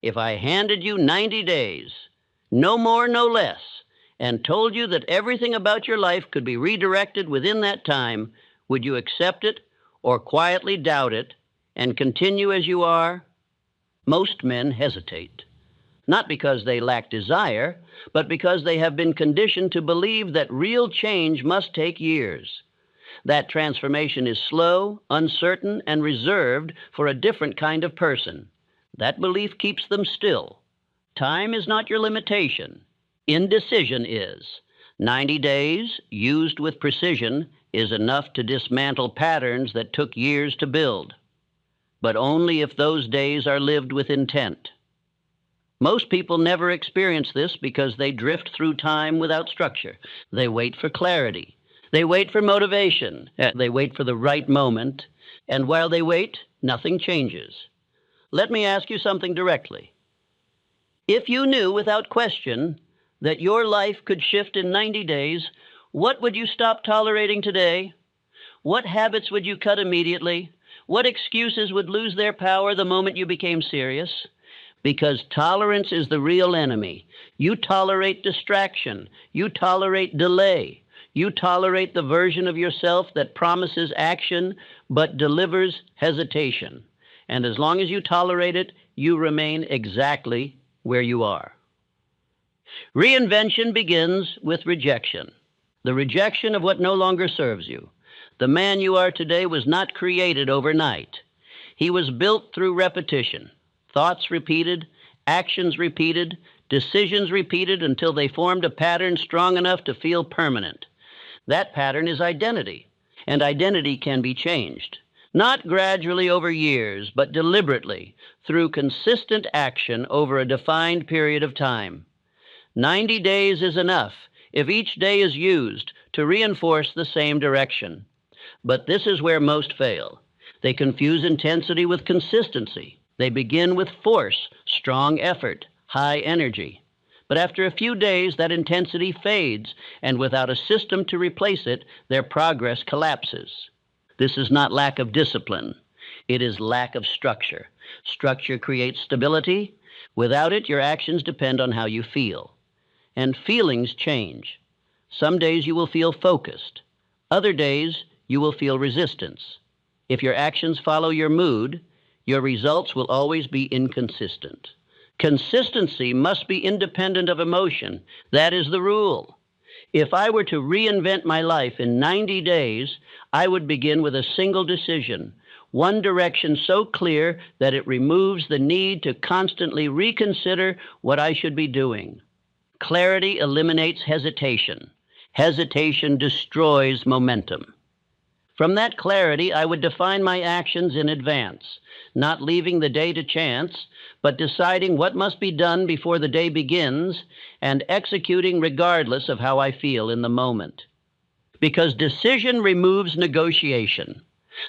If I handed you 90 days, no more, no less, and told you that everything about your life could be redirected within that time, would you accept it or quietly doubt it and continue as you are? Most men hesitate, not because they lack desire, but because they have been conditioned to believe that real change must take years. That transformation is slow, uncertain, and reserved for a different kind of person. That belief keeps them still. Time is not your limitation. Indecision is. 90 days, used with precision, is enough to dismantle patterns that took years to build, but only if those days are lived with intent. Most people never experience this because they drift through time without structure. They wait for clarity. They wait for motivation. They wait for the right moment. And while they wait, nothing changes. Let me ask you something directly. If you knew without question that your life could shift in 90 days, what would you stop tolerating today? What habits would you cut immediately? What excuses would lose their power the moment you became serious? Because tolerance is the real enemy. You tolerate distraction. You tolerate delay. You tolerate the version of yourself that promises action but delivers hesitation. And as long as you tolerate it, you remain exactly where you are. Reinvention begins with rejection. The rejection of what no longer serves you. The man you are today was not created overnight. He was built through repetition. Thoughts repeated, actions repeated, decisions repeated until they formed a pattern strong enough to feel permanent. That pattern is identity, and identity can be changed. Not gradually over years, but deliberately, through consistent action over a defined period of time. 90 days is enough if each day is used to reinforce the same direction. But this is where most fail. They confuse intensity with consistency. They begin with force, strong effort, high energy. But after a few days, that intensity fades, and without a system to replace it, their progress collapses. This is not lack of discipline. It is lack of structure. Structure creates stability. Without it, your actions depend on how you feel. And feelings change. Some days you will feel focused. Other days you will feel resistance. If your actions follow your mood, your results will always be inconsistent. Consistency must be independent of emotion. That is the rule. If I were to reinvent my life in 90 days, I would begin with a single decision, one direction so clear that it removes the need to constantly reconsider what I should be doing. Clarity eliminates hesitation. Hesitation destroys momentum. From that clarity, I would define my actions in advance, not leaving the day to chance, but deciding what must be done before the day begins and executing regardless of how I feel in the moment. Because decision removes negotiation.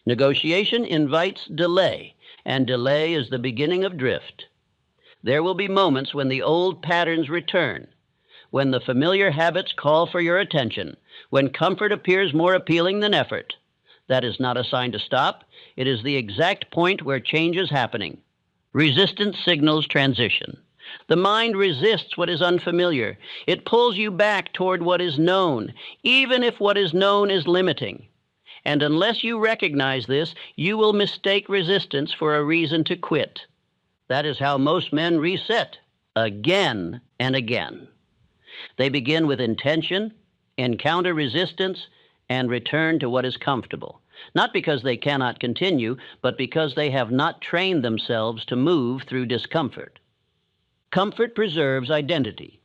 Negotiation invites delay, and delay is the beginning of drift. There will be moments when the old patterns return, when the familiar habits call for your attention, when comfort appears more appealing than effort. That is not a sign to stop. It is the exact point where change is happening. Resistance signals transition. The mind resists what is unfamiliar. It pulls you back toward what is known, even if what is known is limiting. And unless you recognize this, you will mistake resistance for a reason to quit. That is how most men reset, again and again. They begin with intention, encounter resistance, and return to what is comfortable. Not because they cannot continue, but because they have not trained themselves to move through discomfort. Comfort preserves identity.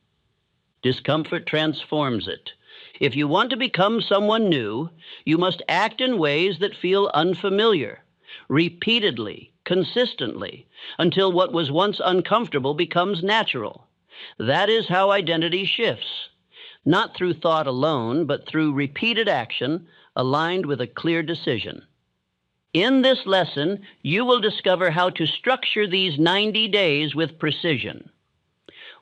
Discomfort transforms it. If you want to become someone new, you must act in ways that feel unfamiliar, repeatedly, consistently, until what was once uncomfortable becomes natural. That is how identity shifts, not through thought alone, but through repeated action aligned with a clear decision. In this lesson, you will discover how to structure these 90 days with precision,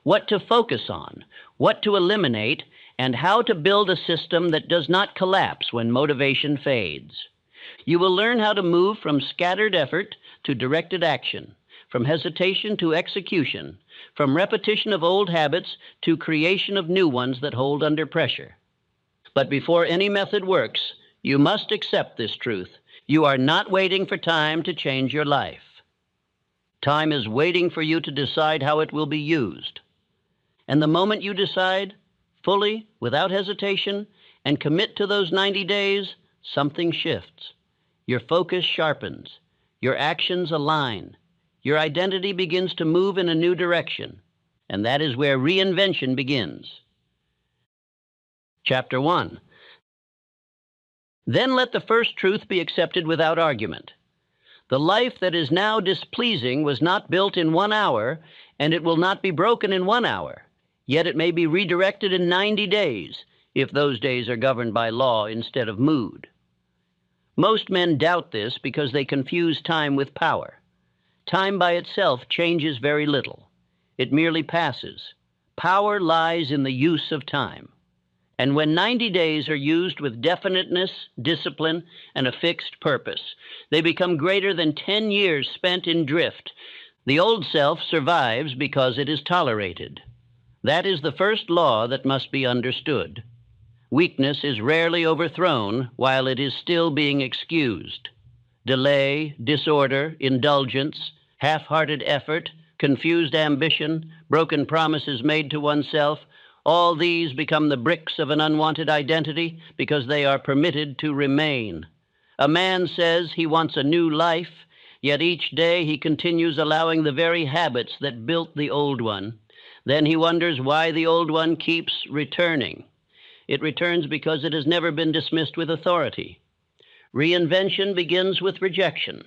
what to focus on, what to eliminate, and how to build a system that does not collapse when motivation fades. You will learn how to move from scattered effort to directed action, from hesitation to execution, from repetition of old habits to creation of new ones that hold under pressure. But before any method works, you must accept this truth. You are not waiting for time to change your life. Time is waiting for you to decide how it will be used. And the moment you decide, fully, without hesitation, and commit to those 90 days, something shifts. Your focus sharpens. Your actions align. Your identity begins to move in a new direction. And that is where reinvention begins. Chapter 1. Then let the first truth be accepted without argument. The life that is now displeasing was not built in 1 hour, and it will not be broken in 1 hour. Yet it may be redirected in 90 days, if those days are governed by law instead of mood. Most men doubt this because they confuse time with power. Time by itself changes very little. It merely passes. Power lies in the use of time. And when 90 days are used with definiteness, discipline, and a fixed purpose, they become greater than 10 years spent in drift. The old self survives because it is tolerated. That is the first law that must be understood. Weakness is rarely overthrown while it is still being excused. Delay, disorder, indulgence, half-hearted effort, confused ambition, broken promises made to oneself, all these become the bricks of an unwanted identity because they are permitted to remain. A man says he wants a new life, yet each day he continues allowing the very habits that built the old one. Then he wonders why the old one keeps returning. It returns because it has never been dismissed with authority. Reinvention begins with rejection.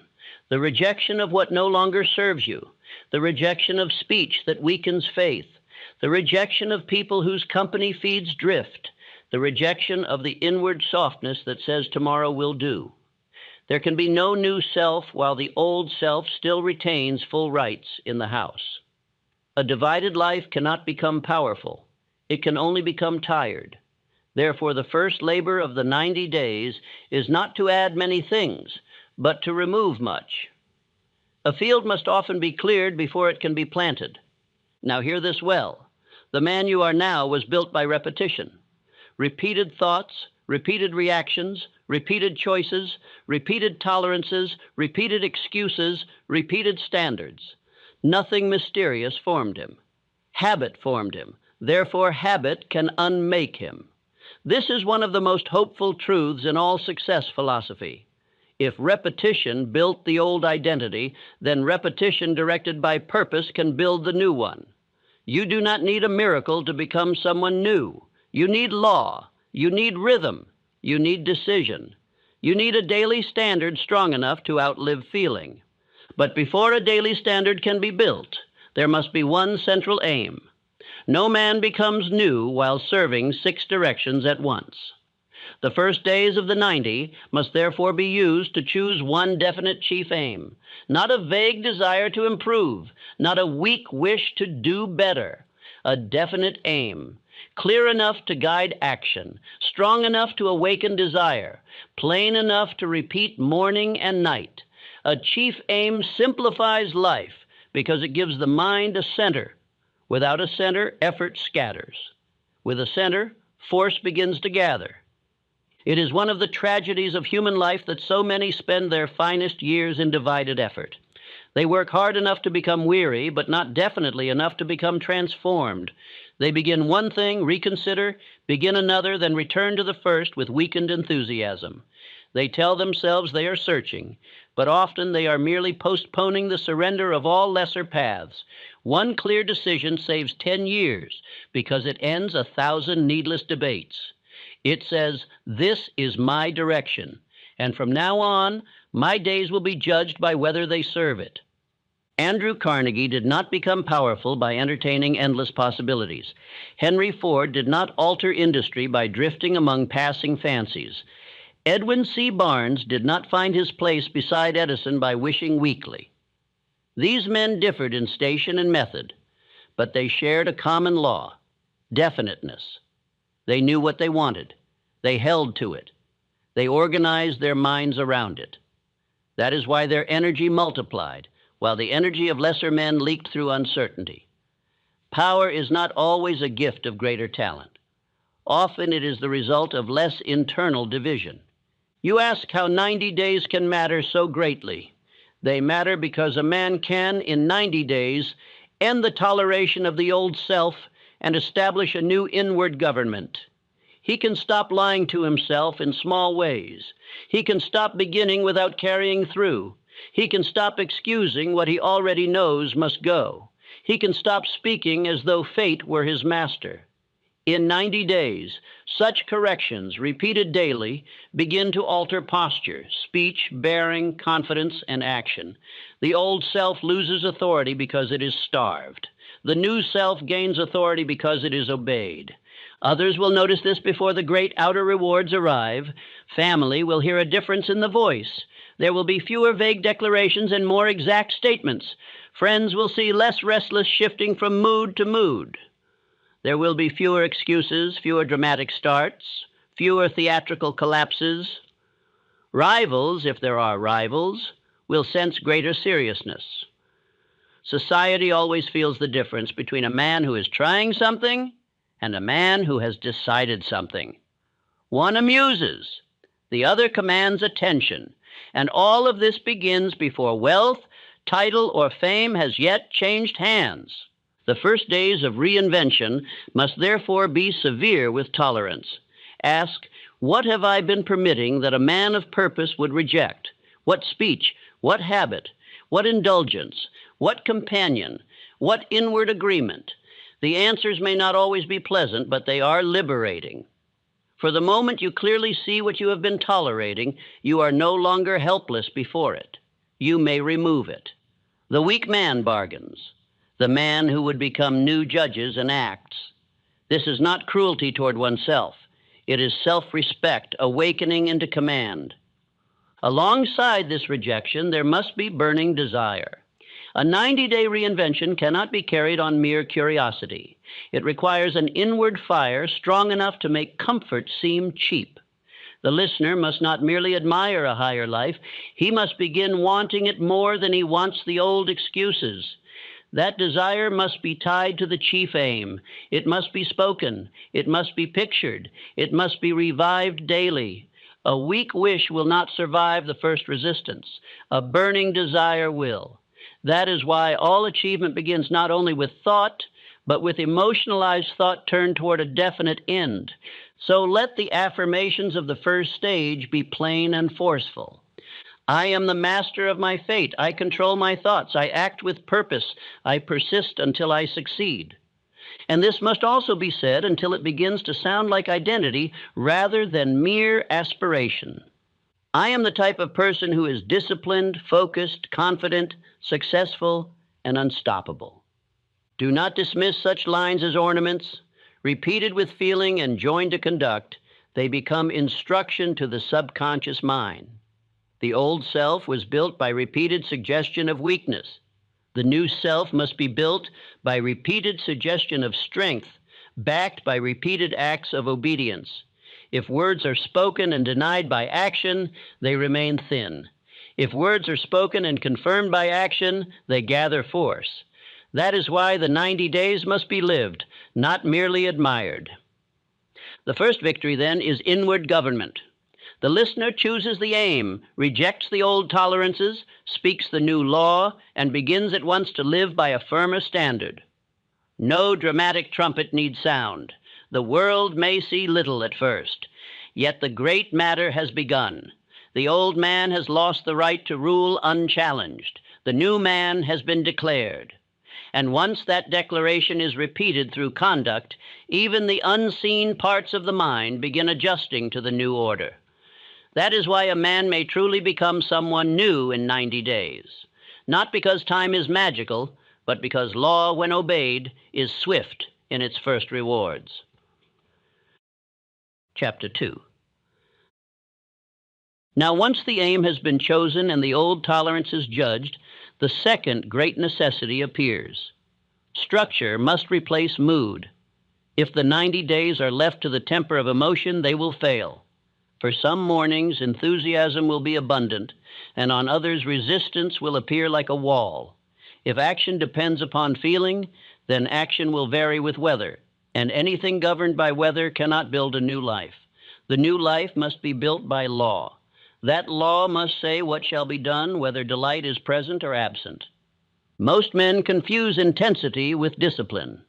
The rejection of what no longer serves you. The rejection of speech that weakens faith. The rejection of people whose company feeds drift. The rejection of the inward softness that says tomorrow will do. There can be no new self while the old self still retains full rights in the house. A divided life cannot become powerful. It can only become tired. Therefore, the first labor of the 90 days is not to add many things, but to remove much. A field must often be cleared before it can be planted. Now hear this well. The man you are now was built by repetition. Repeated thoughts, repeated reactions, repeated choices, repeated tolerances, repeated excuses, repeated standards. Nothing mysterious formed him. Habit formed him. Therefore, habit can unmake him. This is one of the most hopeful truths in all success philosophy. If repetition built the old identity, then repetition directed by purpose can build the new one. You do not need a miracle to become someone new. You need law. You need rhythm. You need decision. You need a daily standard strong enough to outlive feeling. But before a daily standard can be built, there must be one central aim. No man becomes new while serving 6 directions at once. The first days of the 90 must therefore be used to choose one definite chief aim, not a vague desire to improve, not a weak wish to do better, a definite aim, clear enough to guide action, strong enough to awaken desire, plain enough to repeat morning and night. A chief aim simplifies life because it gives the mind a center. Without a center, effort scatters. With a center, force begins to gather. It is one of the tragedies of human life that so many spend their finest years in divided effort. They work hard enough to become weary, but not definitely enough to become transformed. They begin one thing, reconsider, begin another, then return to the first with weakened enthusiasm. They tell themselves they are searching, but often they are merely postponing the surrender of all lesser paths. One clear decision saves 10 years because it ends 1,000 needless debates. It says, "This is my direction, and from now on, my days will be judged by whether they serve it." Andrew Carnegie did not become powerful by entertaining endless possibilities. Henry Ford did not alter industry by drifting among passing fancies. Edwin C. Barnes did not find his place beside Edison by wishing weakly. These men differed in station and method, but they shared a common law, definiteness. They knew what they wanted. They held to it. They organized their minds around it. That is why their energy multiplied, while the energy of lesser men leaked through uncertainty. Power is not always a gift of greater talent. Often it is the result of less internal division. You ask how 90 days can matter so greatly. They matter because a man can, in 90 days, end the toleration of the old self and establish a new inward government. He can stop lying to himself in small ways. He can stop beginning without carrying through. He can stop excusing what he already knows must go. He can stop speaking as though fate were his master. In 90 days, such corrections, repeated daily, begin to alter posture, speech, bearing, confidence, and action. The old self loses authority because it is starved. The new self gains authority because it is obeyed. Others will notice this before the great outer rewards arrive. Family will hear a difference in the voice. There will be fewer vague declarations and more exact statements. Friends will see less restless shifting from mood to mood. There will be fewer excuses, fewer dramatic starts, fewer theatrical collapses. Rivals, if there are rivals, will sense greater seriousness. Society always feels the difference between a man who is trying something and a man who has decided something. One amuses, the other commands attention, and all of this begins before wealth, title, or fame has yet changed hands. The first days of reinvention must therefore be severe with tolerance. Ask, what have I been permitting that a man of purpose would reject? What speech? What habit? What indulgence? What companion? What inward agreement? The answers may not always be pleasant, but they are liberating. For the moment you clearly see what you have been tolerating, you are no longer helpless before it. You may remove it. The weak man bargains. The man who would become new judges and acts. This is not cruelty toward oneself. It is self-respect, awakening into command. Alongside this rejection, there must be burning desire. A 90-day reinvention cannot be carried on mere curiosity. It requires an inward fire strong enough to make comfort seem cheap. The listener must not merely admire a higher life. He must begin wanting it more than he wants the old excuses. That desire must be tied to the chief aim. It must be spoken. It must be pictured. It must be revived daily. A weak wish will not survive the first resistance. A burning desire will. That is why all achievement begins not only with thought, but with emotionalized thought turned toward a definite end. So let the affirmations of the first stage be plain and forceful. I am the master of my fate. I control my thoughts. I act with purpose. I persist until I succeed. And this must also be said until it begins to sound like identity rather than mere aspiration. I am the type of person who is disciplined, focused, confident, successful, and unstoppable. Do not dismiss such lines as ornaments. Repeated with feeling and joined to conduct, they become instruction to the subconscious mind. The old self was built by repeated suggestion of weakness. The new self must be built by repeated suggestion of strength, backed by repeated acts of obedience. If words are spoken and denied by action, they remain thin. If words are spoken and confirmed by action, they gather force. That is why the 90 days must be lived, not merely admired. The first victory, then, is inward government. The listener chooses the aim, rejects the old tolerances, speaks the new law, and begins at once to live by a firmer standard. No dramatic trumpet needs sound. The world may see little at first, yet the great matter has begun. The old man has lost the right to rule unchallenged. The new man has been declared. And once that declaration is repeated through conduct, even the unseen parts of the mind begin adjusting to the new order. That is why a man may truly become someone new in 90 days. Not because time is magical, but because law, when obeyed, is swift in its first rewards. Chapter 2. Now, once the aim has been chosen and the old tolerances judged, the second great necessity appears. Structure must replace mood. If the 90 days are left to the temper of emotion, they will fail. For some mornings, enthusiasm will be abundant, and on others, resistance will appear like a wall. If action depends upon feeling, then action will vary with weather, and anything governed by weather cannot build a new life. The new life must be built by law. That law must say what shall be done, whether delight is present or absent. Most men confuse intensity with discipline.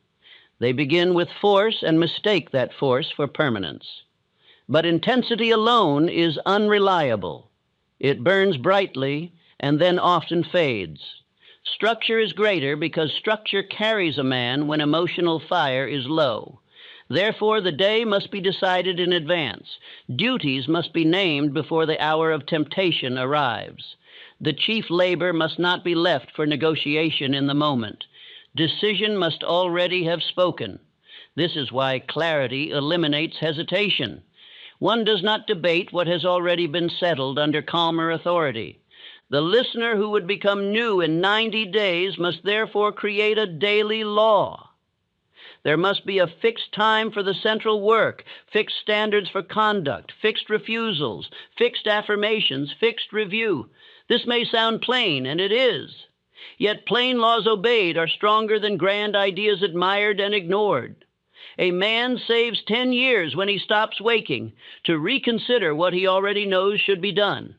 They begin with force and mistake that force for permanence. But intensity alone is unreliable. It burns brightly and then often fades. Structure is greater because structure carries a man when emotional fire is low. Therefore, the day must be decided in advance. Duties must be named before the hour of temptation arrives. The chief labor must not be left for negotiation in the moment. Decision must already have spoken. This is why clarity eliminates hesitation. One does not debate what has already been settled under calmer authority. The listener who would become new in 90 days must therefore create a daily law. There must be a fixed time for the central work, fixed standards for conduct, fixed refusals, fixed affirmations, fixed review. This may sound plain, and it is. Yet plain laws obeyed are stronger than grand ideas admired and ignored. A man saves 10 years when he stops waking to reconsider what he already knows should be done.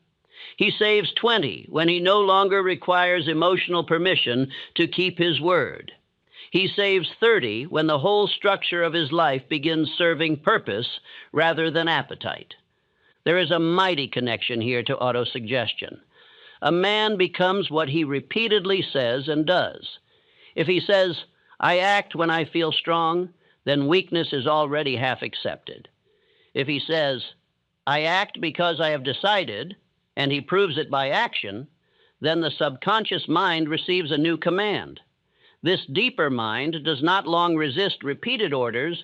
He saves 20 when he no longer requires emotional permission to keep his word. He saves 30 when the whole structure of his life begins serving purpose rather than appetite. There is a mighty connection here to autosuggestion. A man becomes what he repeatedly says and does. If he says, "I act when I feel strong," then weakness is already half accepted. If he says, "I act because I have decided," and he proves it by action, then the subconscious mind receives a new command. This deeper mind does not long resist repeated orders,